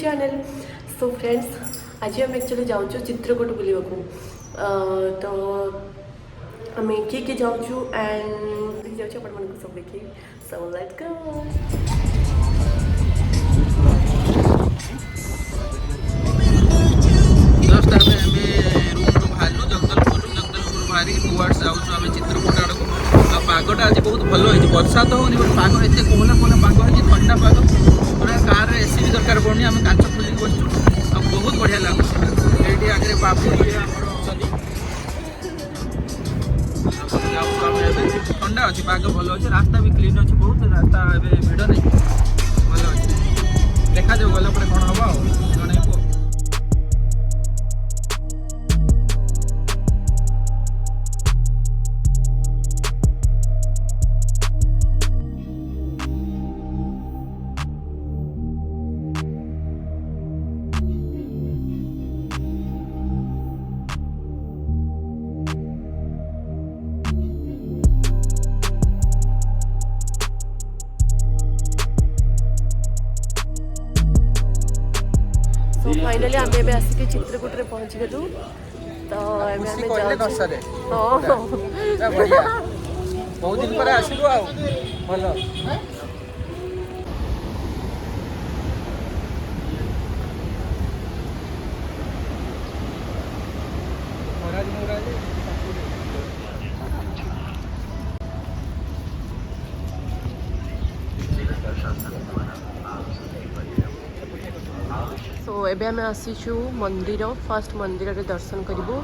Channel. So friends आज आम actually जाऊँ चित्रकूट बुलवाक तो आम किए जाऊँ एंड जाऊँ अपन सब देखिए। So let's go. जस्ट आम रूम बाहर जगदलपुर बाहर टुवर्ड्स जाऊँ चित्रकूट आड़ को। पागटा आज बहुत भल हो वर्षा तो होनी बट पाग एत कोहला कोहला पाग हो ठंडा पाग पूरा कार एसी भी दरकार पड़नी आम काच खोलिक बसचु आ बहुत बढ़िया लगुच ये आगे बाबू ठंडा अच्छी पाग भल अच्छे रास्ता भी क्लीन अच्छे बहुत रास्ता भिड़ नहीं भल अच्छे देखा जाऊ गला कौन हम जनइबू। तो फाइनली आम ए आसिक चित्रकूट रे पहुँच गलु तो बहुत दिन पर आसिलु आ भल सो एबे आम आसीचु मंदिर फर्स्ट मंदिर रे दर्शन करूँ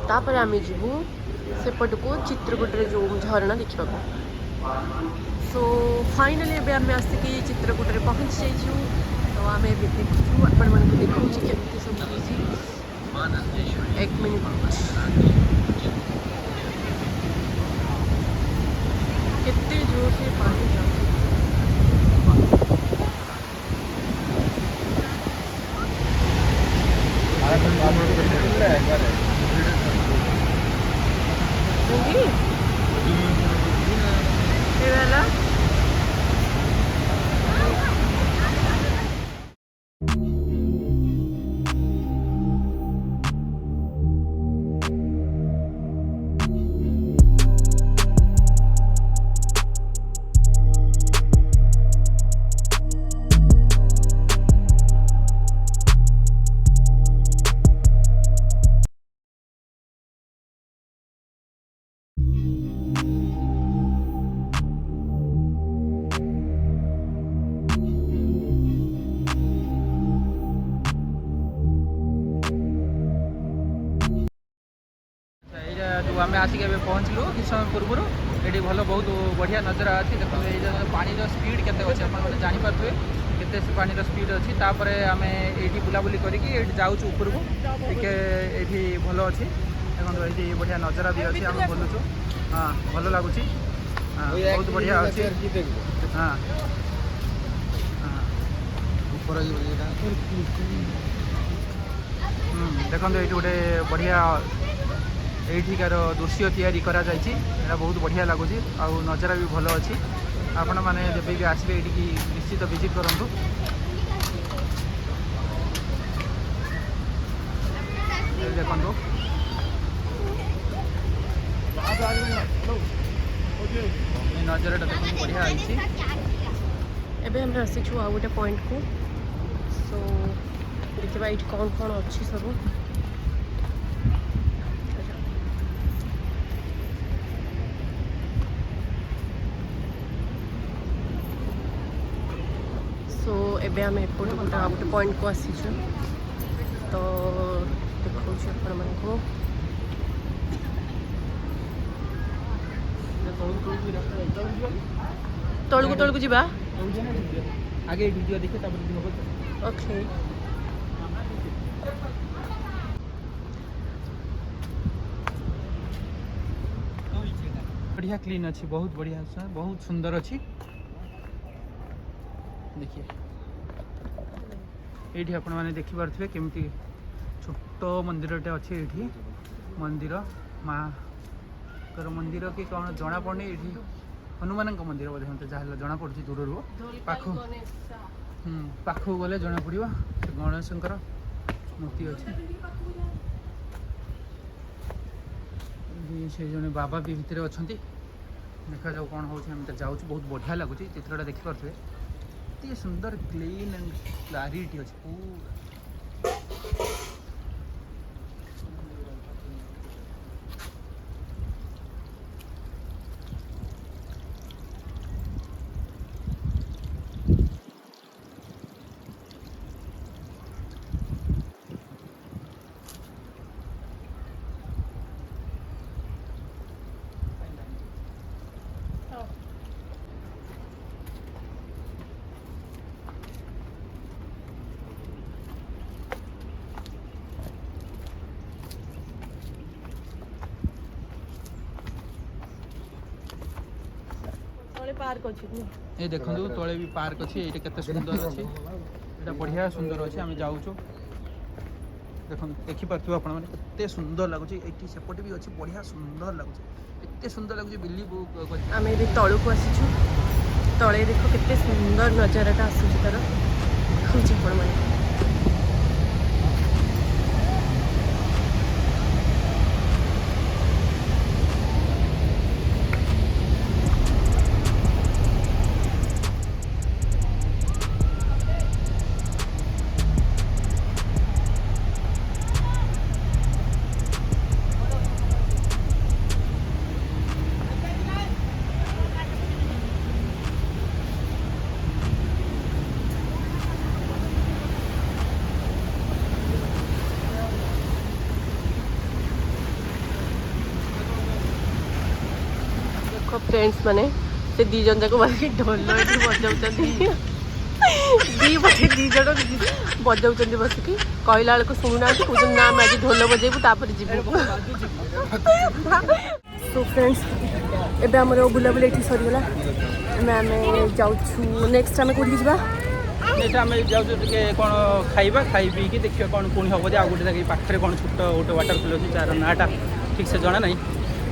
तापर आम जीवु सेपट को चित्रकूट रे जो झरना देखा। सो फाइनली एबे आम आसिक चित्रकूट रे पहुँच जाइछु तो आम देखु आपण मन देखु केमती सब एक मिनट केते जोर से पानी जाऊँ आम आसिक पहुँचलु कि समय पूर्व ये भल बहुत बढ़िया नजर अच्छी देखो ये पानी स्पीड केते अच्छे आप जानीपे केते पानी स्पीड अच्छी तापर आम ये बुलाबुली करके जाऊँ ऊपर को ये भल अच्छी देखो ये बढ़िया नजरा भी अच्छी आम बुलुचु। हाँ भल लगुच बहुत बढ़िया अच्छी। हाँ देखो ये गोटे बढ़िया एठिकार दृश्य तैयारी करा जायछि एटा बहुत बढ़िया लगुच आ नजरा भी भल अच्छी आपण मैंने जब भी आसबे ये निश्चित विजिट करूँ। देखो नजर देखो बढ़िया आई एबे हम आसीछु आ गोटे पॉइंट को। सो देखिबा ये कौन कौन अच्छी सब सो एबे आम एपट गोटे पॉइंट को आसीछु तो देखो आपण मन को तलू को जीवा आगे वीडियो देखे ओके। बढ़िया क्लीन अच्छी बहुत बढ़िया बहुत सुंदर अच्छी देखिए ये आपण मैंने देखिपे केमती छोट मंदिरटे अच्छे ये मंदिर माँ मंदिर कि कौन जना पड़नी ये हनुमान मंदिर बोधे मत जहाँ जना पड़ी दूर पाख पाखक गले जना पड़ो गणेशंकर मूर्ति अच्छे से जड़े बाबा भी भितर अच्छा देखा जाऊ कौन हो जाऊँ बहुत बढ़िया लगुच चित्रटा देखिपे एत सुंदर क्लीन एंड क्लारिटी अच्छे पूरा पार्क अच्छे ये देखो तले भी पार्क अच्छे ये केते सुंदर अच्छे ये बढ़िया सुंदर अच्छे आम जाऊँ देख देखिपे आप केते सुंदर लगुच ये सेपटे भी अच्छे बढ़िया सुंदर लगुच एत सुंदर लगुच बिलीव आम ये तलू को आसीचु तले देख केते सुंदर नजाराटा आसूची तार देखुची आपण माने फ्रेंड्स माने से दी जन जाक बस ढोल बजाऊँ दी पटे दी जन बजाऊँ बसिकी कहला बेलू शुणुना कौन ना मैं आज ढोल बजेबू तापर जीवु सो फ्रेंड्स एबे हमर बुलाबुली ये सरीगला आम जाऊँ नेक्स्ट आम कौन जा आम जाऊँ कौन खाइबा खाई पी देखिए कौन पुणी हम आ गोटे पाखे कौन छोट गोटे वाटरफल अच्छी तार नाटा ठीक से जना ना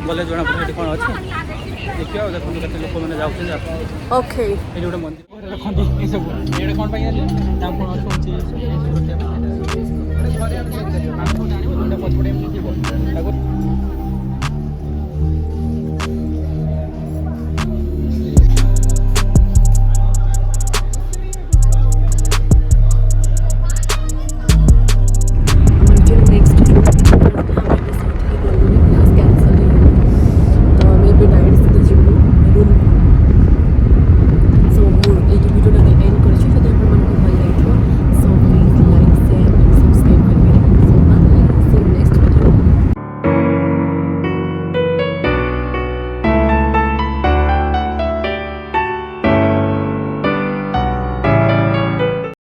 गले जना पड़े कौन अच्छे देखिए देखो केते लोक मैंने जाऊँ ओके ये गोटे मंदिर रखती सब ये कौन नाम कौन अच्छे